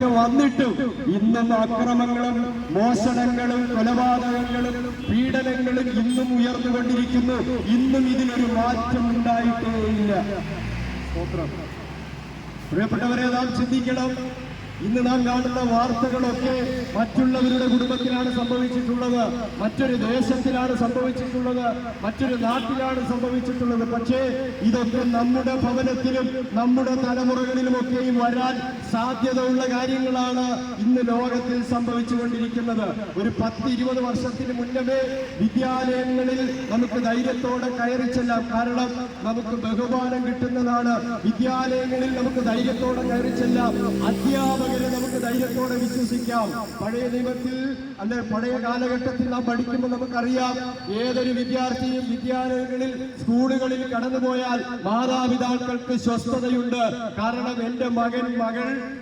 വന്നിട്ടും ഇന്നും അക്രമങ്ങളും മോഷണങ്ങളും കൊലപാതകങ്ങളും പീഡനങ്ങളും ഇന്നും ഉയർന്നുകൊണ്ടിരിക്കുന്നു. ഇന്നും ഇതിനൊരു മാറ്റം ഉണ്ടായിട്ടേയില്ല. പ്രിയപ്പെട്ടവരെ, നാം ചിന്തിക്കണം. ഇന്ന് നാം കാണുന്ന വാർത്തകളൊക്കെ മറ്റുള്ളവരുടെ കുടുംബത്തിലാണ് സംഭവിച്ചിട്ടുള്ളത്, മറ്റൊരു ദേശത്തിലാണ് സംഭവിച്ചിട്ടുള്ളത്, മറ്റൊരു നാട്ടിലാണ് സംഭവിച്ചിട്ടുള്ളത്. പക്ഷേ ഇതൊക്കെ നമ്മുടെ ഭവനത്തിലും നമ്മുടെ തലമുറകളിലുമൊക്കെയും വരാൻ സാധ്യതയുള്ള കാര്യങ്ങളാണ് ഇന്ന് ലോകത്തിൽ സംഭവിച്ചുകൊണ്ടിരിക്കുന്നത്. ഒരു 10-20 വർഷത്തിന് മുന്നമേ വിദ്യാലയങ്ങളിൽ നമുക്ക് ധൈര്യത്തോടെ കയറി ചെല്ലാം. കാരണം നമുക്ക് ബഹുമാനം കിട്ടുന്നതാണ്. വിദ്യാലയങ്ങളിൽ നമുക്ക് ധൈര്യത്തോടെ കയറി ചെല്ലാം. അധ്യാപകരെ നമുക്ക് ധൈര്യത്തോടെ വിശ്വസിക്കാം. പഴയ നിയമത്തിൽ പഴയ കാലഘട്ടത്തിൽ നാം പഠിക്കുമ്പോൾ നമുക്കറിയാം, ഏതൊരു വിദ്യാർത്ഥിയും വിദ്യാലയങ്ങളിൽ സ്കൂളുകളിൽ കടന്നുപോയാൽ മാതാപിതാക്കൾക്ക് സ്വസ്ഥതയുണ്ട്. കാരണം എന്റെ മകൾ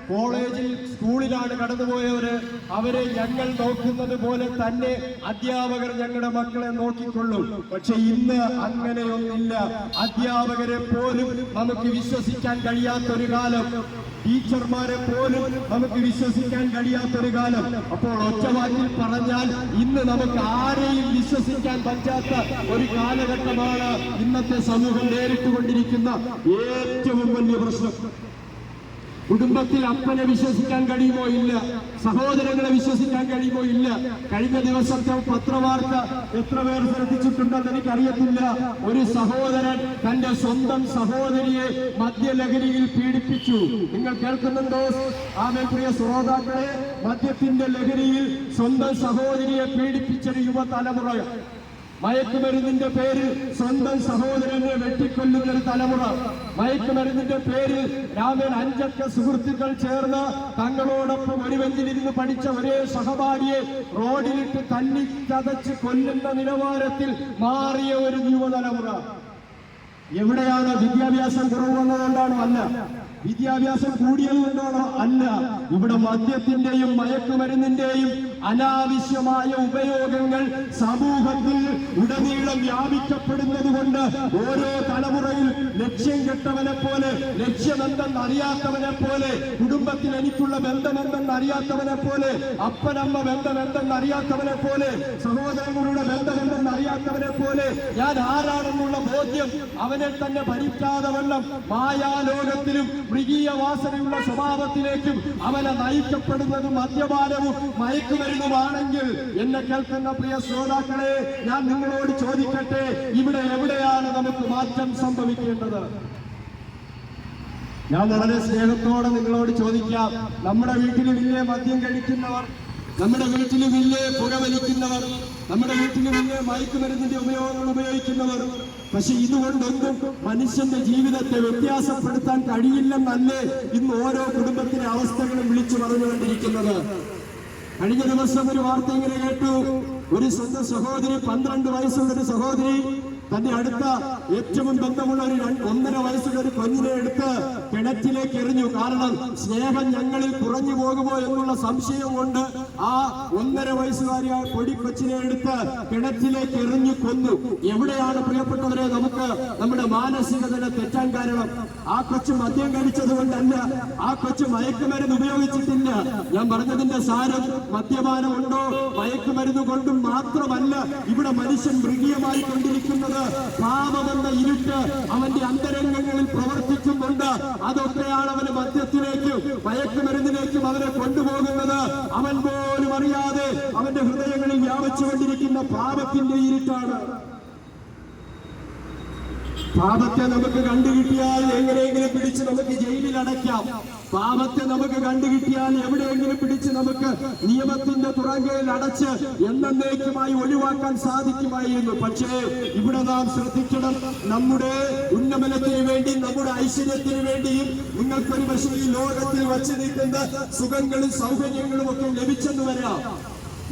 കോളേജിൽ സ്കൂളിലാണ് കടന്നുപോയവര്, അവരെ ഞങ്ങൾ നോക്കുന്നത് പോലെ തന്നെ അധ്യാപകർ ഞങ്ങളുടെ മക്കളെ നോക്കിക്കൊള്ളും. പക്ഷെ ഇന്ന് അങ്ങനെയൊന്നില്ല. അധ്യാപകരെ പോലും നമുക്ക് വിശ്വസിക്കാൻ കഴിയാത്തൊരു കാലം, ടീച്ചർമാരെ പോലും നമുക്ക് വിശ്വസിക്കാൻ കഴിയാത്തൊരു കാലം. അപ്പോൾ ഒറ്റവാക്കിൽ പറഞ്ഞാൽ ഇന്ന് നമുക്ക് ആരെയും വിശ്വസിക്കാൻ പറ്റാത്ത ഒരു കാലഘട്ടമാണ് ഇന്നത്തെ സമൂഹം നേരിട്ടുകൊണ്ടിരിക്കുന്ന ഏറ്റവും വലിയ പ്രശ്നം. കുടുംബത്തിൽ അപ്പനെ വിശ്വസിക്കാൻ കഴിയുമോ? ഇല്ല. സഹോദരങ്ങളെ വിശ്വസിക്കാൻ കഴിയുമോ? ഇല്ല. കഴിഞ്ഞ ദിവസത്തെ പത്രവാർത്ത എത്ര പേർ ശ്രദ്ധിച്ചിട്ടുണ്ടെന്ന് എനിക്കറിയത്തില്ല. ഒരു സഹോദരൻ തന്റെ സ്വന്തം സഹോദരിയെ മദ്യലഹരിയിൽ പീഡിപ്പിച്ചു. നിങ്ങൾ കേൾക്കുന്നുണ്ടോ? ആമേ പ്രിയ ശ്രോതാക്കളെ, മദ്യത്തിന്റെ ലഹരിയിൽ സ്വന്തം സഹോദരിയെ പീഡിപ്പിച്ചൊരു യുവതലമുറ, മയക്കുമരുന്നിന്റെ പേരിൽ സ്വന്തം സഹോദരനെ വെട്ടിക്കൊല്ലുന്നൊരു തലമുറ, മയക്കുമരുന്നിന്റെ പേരിൽ രാമൻ 5 സുഹൃത്തുക്കൾ ചേർന്ന് തങ്ങളോടൊപ്പം ഒരു ബെഞ്ചിലിരുന്ന് പഠിച്ച ഒരേ സഹപാഠിയെ റോഡിലിട്ട് തല്ലി ചതച്ച് കൊല്ലുന്ന നിലവാരത്തിൽ മാറിയ ഒരു യുവതലമുറ. എവിടെയാണ്? വിദ്യാഭ്യാസം കുറവ് വന്നതുകൊണ്ടാണോ? അല്ല. വിദ്യാഭ്യാസം കൂടിയത് കൊണ്ടാണോ? അല്ല. ഇവിടെ മദ്യത്തിന്റെയും മയക്കുമരുന്നിന്റെയും അനാവശ്യമായ ഉപയോഗങ്ങൾ സമൂഹത്തിൽ ഉടനീളം വ്യാപിക്കപ്പെടുന്നത് കൊണ്ട് ഓരോ തലമുറയിൽ ലക്ഷ്യം കെട്ടവനെ പോലെ, ലക്ഷ്യമെന്തെന്ന് അറിയാത്തവനെ പോലെ, കുടുംബത്തിൽ എനിക്കുള്ള ബന്ധമെന്തെന്ന് അറിയാത്തവനെ പോലെ, അപ്പനമ്മ ബന്ധമെന്തെന്ന് അറിയാത്തവനെ പോലെ, സഹോദരങ്ങളുടെ ബന്ധമെന്തെന്ന് അറിയാത്തവനെ പോലെ, ഞാൻ ആരാണെന്നുള്ള ബോധ്യം അവനെ തന്നെ ഭരിക്കാതെ വണ്ണം മായാലോകത്തിലും മൃഗീയ വാസനയുള്ള സ്വഭാവത്തിലേക്കും അവനെ നയിക്കപ്പെടുന്നതും മദ്യപാനവും മയക്കുമരുന്നുമാണെങ്കിൽ, എന്നെ കേൾക്കുന്ന പ്രിയ ശ്രോതാക്കളെ, ഞാൻ നിങ്ങളോട് ചോദിക്കട്ടെ, ഇവിടെ എവിടെയാണ് നമുക്ക് മാറ്റം സംഭവിക്കേണ്ടത്? ഞാൻ വളരെ സ്നേഹത്തോടെ നിങ്ങളോട് ചോദിക്കാം. നമ്മുടെ വീട്ടിലില്ലേ മദ്യം കഴിക്കുന്നവർ, നമ്മുടെ വീട്ടിലുമില്ലേ പുകവലിക്കുന്നവർ, നമ്മുടെ വീട്ടിലുമില്ലേ മയക്കുമരുന്നിന്റെ ഉപയോഗങ്ങൾ ഉപയോഗിക്കുന്നവർ? പക്ഷെ ഇതുകൊണ്ടൊന്നും മനുഷ്യന്റെ ജീവിതത്തെ വ്യത്യാസപ്പെടുത്താൻ കഴിയില്ലെന്നല്ലേ ഇന്ന് ഓരോ കുടുംബത്തിലെ അവസ്ഥകളും വിളിച്ചു പറഞ്ഞുകൊണ്ടിരിക്കുന്നത്? കഴിഞ്ഞ ദിവസം ഒരു വാർത്ത ഇങ്ങനെ കേട്ടു. ഒരു സ്വന്തം സഹോദരി, 12 വയസ്സുള്ള ഒരു സഹോദരി തന്റെ അടുത്ത ഏറ്റവും ബന്ധമുള്ള ഒരു 1.5 വയസ്സുള്ള ഒരു കുഞ്ഞിനെ എടുത്ത് കിണറ്റിലേക്ക് എറിഞ്ഞു. കാരണം സ്നേഹം ഞങ്ങളിൽ കുറഞ്ഞു പോകുമോ എന്നുള്ള സംശയം കൊണ്ട് ആ 1.5 വയസ്സുകാരിയായ പൊടിക്കൊച്ചിനെ എടുത്ത് കിണറ്റിലേക്ക് എറിഞ്ഞു കൊന്നു. എവിടെയാണ് പ്രിയപ്പെട്ടവരെ നമുക്ക് നമ്മുടെ മാനസികത തെറ്റാൻ കാരണം? ആ കൊച്ചു മദ്യം കഴിച്ചത് കൊണ്ടല്ല, ആ കൊച്ചു മയക്കുമരുന്ന് ഉപയോഗിച്ചിട്ടില്ല. ഞാൻ പറഞ്ഞതിന്റെ സാരം, മദ്യപാനം ഉണ്ടോ മയക്കുമരുന്ന് കൊണ്ടും മാത്രമല്ല ഇവിടെ മനുഷ്യൻ മൃഗീയമായി കൊണ്ടിരിക്കുന്നത്. പാപമെന്ന ഇരുട്ട് അവന്റെ അന്തരംഗങ്ങളിൽ പ്രവർത്തിക്കുന്നുണ്ട്. അതൊക്കെയാണ് അവന് മദ്യത്തിലേക്കും മയക്കുമരുന്നിലേക്കും അവനെ കൊണ്ടുപോകുന്നത്. അവൻ പോലും അറിയാതെ അവന്റെ ഹൃദയങ്ങളിൽ വ്യാപിച്ചുകൊണ്ടിരിക്കുന്ന പാപത്തിന്റെ ഇരുട്ടാണ്. പാപത്തെ നമുക്ക് കണ്ടുകിട്ടിയാൽ എങ്ങനെയെങ്കിലും പിടിച്ച് നമുക്ക് ജയിലിൽ അടയ്ക്കാം. പാപത്തെ നമുക്ക് കണ്ടുകിട്ടിയാൽ എവിടെയെങ്കിലും പിടിച്ച് നമുക്ക് നിയമത്തിന്റെ തുറങ്കയിൽ അടച്ച് എന്നേക്കുമായി ഒഴിവാക്കാൻ സാധിക്കുമായിരുന്നു. പക്ഷേ ഇവിടെ നാം ശ്രദ്ധിക്കണം, നമ്മുടെ ഉന്നമനത്തിന് വേണ്ടി, നമ്മുടെ ഐശ്വര്യത്തിന് വേണ്ടിയും നിങ്ങൾക്കൊരു പക്ഷേ ഈ ലോകത്തിൽ വച്ചു നിൽക്കുന്ന സുഖങ്ങളും സൗകര്യങ്ങളും ഒക്കെ ലഭിച്ചെന്ന് വരാം.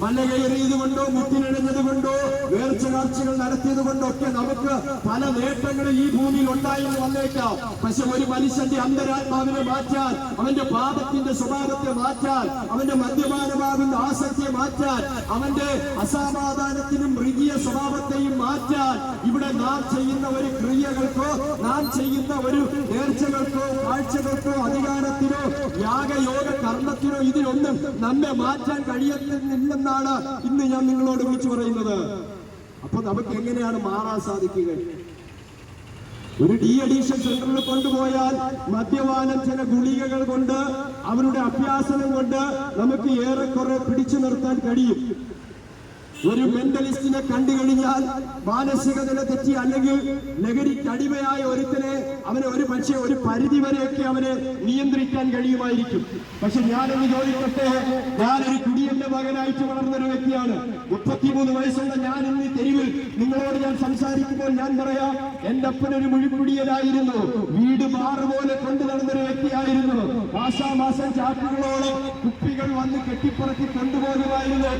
മല കയറിയത് കൊണ്ടോ മുട്ടിനിഴഞ്ഞത് കൊണ്ടോ വേർച്ച കാഴ്ചകൾ നടത്തിയത് കൊണ്ടോ ഒക്കെ നമുക്ക് പല നേട്ടങ്ങളും ഈ ഭൂമിയിൽ ഉണ്ടായെന്ന് വന്നേക്കാം. പക്ഷെ ഒരു മനുഷ്യന്റെ അന്തരാത്മാവിനെ മാറ്റാൻ, അവന്റെ പാപത്തിന്റെ സ്വഭാവത്തെ മാറ്റാൻ, അവന്റെ മദ്യപാനമാകുന്ന ആസക്തിയെ മാറ്റാൻ, അവന്റെ അസമാധാനത്തിനും മൃഗീയ സ്വഭാവത്തെയും മാറ്റാൻ ഇവിടെ നാം ചെയ്യുന്ന ഒരു ക്രിയകൾക്കോ നാം ചെയ്യുന്ന ഒരു നേർച്ചകൾക്കോ കാഴ്ചകൾക്കോ അധികാരത്തിനോ യാഗയോഗ കർമ്മത്തിനോ ഇതിലൊന്നും നമ്മെ മാറ്റാൻ കഴിയുന്നില്ലെന്നാണ് ഇന്ന് ഞാൻ നിങ്ങളോട് വിളിച്ചു പറയുന്നത്. അപ്പൊ നമുക്ക് എങ്ങനെയാണ് മാറാൻ സാധിക്കുക? ഒരു ഡി അഡീഷൻ സെന്ററിൽ കൊണ്ടുപോയാൽ മദ്യപാനം ചില ഗുളികകൾ കൊണ്ട് അവരുടെ അഭ്യാസനം കൊണ്ട് നമുക്ക് ഏറെക്കുറെ പിടിച്ചു നിർത്താൻ കഴിയും. ഒരു മെന്റലിസ്റ്റിനെ കണ്ടു കഴിഞ്ഞാൽ മാനസിക നില തെറ്റി അല്ലെങ്കിൽ ലഹരിക്ക് അടിമയായ ഒരുത്തനെ അവനെ ഒരു പക്ഷേ ഒരു പരിധി വരെയൊക്കെ അവനെ നിയന്ത്രിക്കാൻ കഴിയുമായിരിക്കും. പക്ഷെ ഞാനൊന്ന് ചോദിക്കട്ടെ, ഞാനൊരു കുടിയന്റെ മകനായിട്ട് വളർന്നൊരു വ്യക്തിയാണ്. 33 വയസ്സുള്ള ഞാൻ ഇന്ന് തെരുവിൽ നിങ്ങളോട് ഞാൻ സംസാരിക്കുമ്പോൾ ഞാൻ പറയാം, എന്റെ അപ്പനൊരു മുഴുക്കുടിയനായിരുന്നു. വീട് മാറുപോലെ കൊണ്ടു നടന്നൊരു വ്യക്തിയായിരുന്നു. മാസാമാസം ചാക്കുകളോളം കുപ്പികൾ വന്ന് കെട്ടിപ്പുറക്കി കൊണ്ടുപോകുമായിരുന്നു.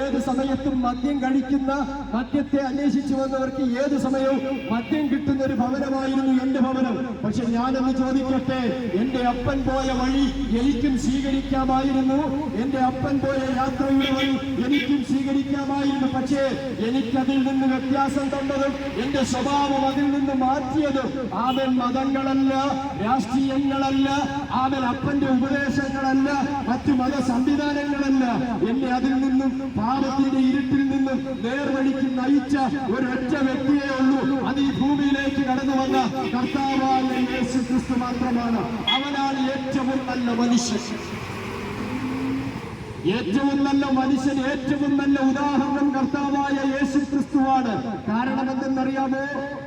ഏത് സമയത്തും മദ്യം കഴിക്കുന്ന, മദ്യത്തെ അന്വേഷിച്ചു വന്നവർക്ക് ഏത് സമയവും മദ്യം കിട്ടുന്ന ഒരു ഭവനമായിരുന്നു എന്റെ ഭവനം. പക്ഷെ ഞാനൊന്ന് ചോദിക്കട്ടെ, എന്റെ അപ്പൻ പോയ വഴി എനിക്കും സ്വീകരിക്കാമായിരുന്നു. എന്റെ അപ്പൻ പോയ യാത്രയുടെ വഴി എനിക്കും സ്വീകരിക്കാമായിരുന്നു. പക്ഷേ എനിക്കതിൽ നിന്ന് വ്യത്യാസം കണ്ടതും എന്റെ സ്വഭാവം അതിൽ നിന്ന് മാറ്റിയതും അവൻ മതങ്ങളല്ല, രാഷ്ട്രീയങ്ങളല്ല, അവൻ അപ്പന്റെ ഉപദേശങ്ങളല്ല, മറ്റു മത സംവിധാനങ്ങളല്ല. എന്നെ അതിൽ നിന്നും പാപത്തിന്റെ ഇരുട്ടിൽ നിന്നും നേർവഴിക്ക് നയിച്ച ഒരൊറ്റ വ്യക്തിയേ ഉള്ളൂ. അത് ഈ ഭൂമിയിലേക്ക് കടന്നു വന്ന കർത്താവായ യേശു ക്രിസ്തു മാത്രമാണ്. അവനാണ് ഏറ്റവും നല്ല മനുഷ്യൻ. ഏറ്റവും നല്ല മനുഷ്യൻ, ഏറ്റവും നല്ല ഉദാഹരണം കർത്താവായ യേശു ക്രിസ്തുവാണ്. കാരണം എന്തെന്നറിയാമോ?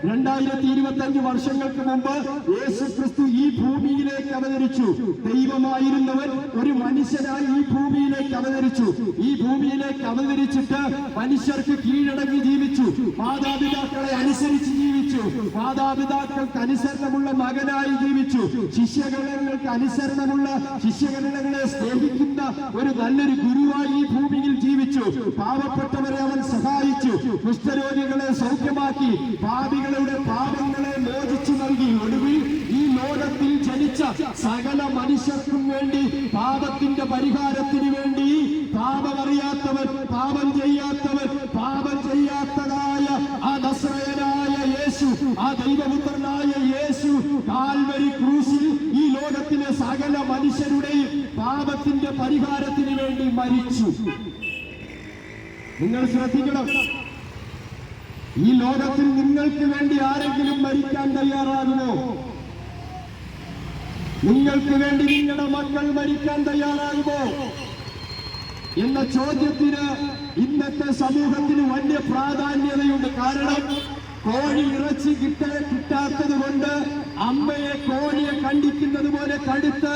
2025 വർഷങ്ങൾക്ക് മുമ്പ് യേശു ക്രിസ്തു ഈ ഭൂമിയിലേക്ക് അവതരിച്ചു. ദൈവമായിരുന്നവൻ ഒരു മനുഷ്യനായി ഈ ഭൂമിയിലേക്ക് അവതരിച്ചു. ഈ ഭൂമിയിലേക്ക് അവതരിച്ചിട്ട് മനുഷ്യർക്ക് കീഴടങ്ങി ജീവിച്ചു. മാതാപിതാക്കളെ അനുസരിച്ച് ജീവിച്ചു. മാതാപിതാക്കൾക്ക് അനുസരണമുള്ള മകനായി ജീവിച്ചു. ശിഷ്യഗണങ്ങൾക്ക് അനുസരണമുള്ള, ശിഷ്യഗണങ്ങളെ സ്നേഹിക്കുന്ന ഒരു നല്ലൊരു ഗുരുവായി ഈ ഭൂമിയിൽ ജീവിച്ചു. പാവപ്പെട്ടവരെ അവൻ സഹായിച്ചു. കുഷ്ഠരോഗികളെ സൗഖ്യമാക്കി. പാപികളുടെ പാപങ്ങളെ മോചിച്ചു നൽകി. ഒടുവിൽ ഈ ലോകത്തിൽ ജനിച്ച സകല മനുഷ്യർക്കും വേണ്ടി പാപത്തിന്റെ പരിഹാരത്തിന് വേണ്ടി പാപമറിയാത്തവൻ, പാപം ചെയ്യാത്തതായ ആ നസ്രയനായ യേശു, ആ ദൈവപുത്രനായ യേശു കാൽവരി ക്രൂശിൽ ഈ ലോകത്തിലെ സകല മനുഷ്യരുടെയും പാപത്തിന്റെ പരിഹാരത്തിന് വേണ്ടി മരിച്ചു. നിങ്ങൾ ശ്രദ്ധിക്കണം, ഈ ലോകത്തിൽ നിങ്ങൾക്ക് വേണ്ടി ആരെങ്കിലും മരിക്കാൻ തയ്യാറാകുമോ? നിങ്ങൾക്ക് വേണ്ടി നിങ്ങളുടെ മക്കൾ മരിക്കാൻ തയ്യാറാകുമോ എന്ന ചോദ്യത്തിന് ഇന്നത്തെ സമൂഹത്തിന് വലിയ പ്രാധാന്യതയുണ്ട്. കാരണം കോഴി ഇറച്ചി കിട്ടാത്തത് കൊണ്ട് അമ്മയെ കോഴിയെ കണ്ടിക്കുന്നത് പോലെ കടുത്ത്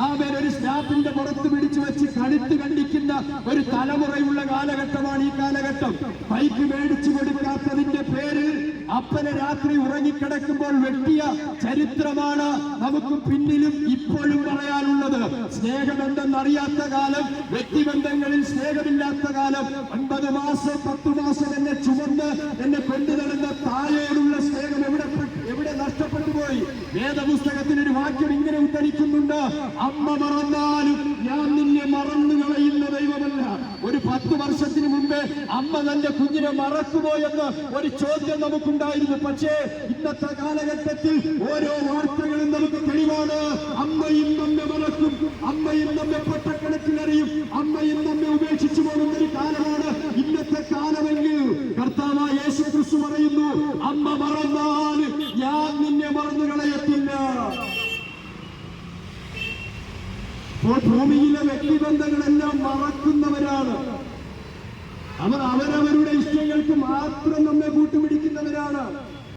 അവൻ ഒരു സ്റ്റാപ്പിന്റെ പുറത്ത് പിടിച്ചു വെച്ച് കഴുത്ത് കണ്ടിക്കുന്ന ഒരു തലമുറയുള്ള കാലഘട്ടമാണ് ഈ കാലഘട്ടം. ബൈക്ക് മേടിച്ചു കൊടുക്കാത്തതിന്റെ പേരിൽ അപ്പനെ രാത്രി ഉറങ്ങിക്കിടക്കുമ്പോൾ വെട്ടിയ ചരിത്രമാണ് നമുക്ക് പിന്നിലും ഇപ്പോഴും പറയാനുള്ളത്. സ്നേഹമെന്തെന്നറിയാത്ത കാലം, വ്യക്തിബന്ധങ്ങളിൽ സ്നേഹമില്ലാത്ത കാലം, 9 മാസം 10 മാസം എന്നെ ചുമന്ന് എന്നെ കൊണ്ടു നടന്ന തായോടുള്ള സ്നേഹം എവിടെ നഷ്ടപ്പെട്ടു പോയി? വേദപുസ്തകത്തിനൊരു വാക്യം ഇങ്ങനെ ഉദ്ധരിക്കുന്നുണ്ട്, അമ്മ മറന്നാലും ഞാൻ നിന്നെ മറന്നു കളയുന്ന ദൈവമല്ല. ഒരു 10 വർഷത്തിന് മുമ്പേ അമ്മ തന്റെ കുഞ്ഞിനെ മറക്കുമോ എന്ന് ഒരു ചോദ്യം നമുക്കുണ്ടായിരുന്നു. പക്ഷേ ഇന്നത്തെ കാലഘട്ടത്തിൽ ഓരോ വാർത്തകളും നമുക്ക് തെളിവാണ്. അമ്മയും നമ്മെ മറക്കും, അമ്മയും നമ്മെ പൊട്ടക്കണക്കിലറിയും, അമ്മയും നമ്മെ ഉപേക്ഷിച്ചു പോകുന്ന ഒരു കാലമാണ് ഇന്നത്തെ കാലമെങ്കിൽ കർത്താവായ യേശു ക്രിസ്തു പറയുന്നു, അമ്മ മറന്നാൽ ഞാൻ നിന്നെ മറന്നു കളയത്തില്ല. അപ്പോൾ ഭൂമിയിലെ വ്യക്തിബന്ധങ്ങളെല്ലാം മറക്കുന്നവരാണ്. അവർ അവരവരുടെ ഇഷ്ടങ്ങൾക്ക് മാത്രം നമ്മെ കൂട്ടുപിടിക്കുന്നവരാണ്.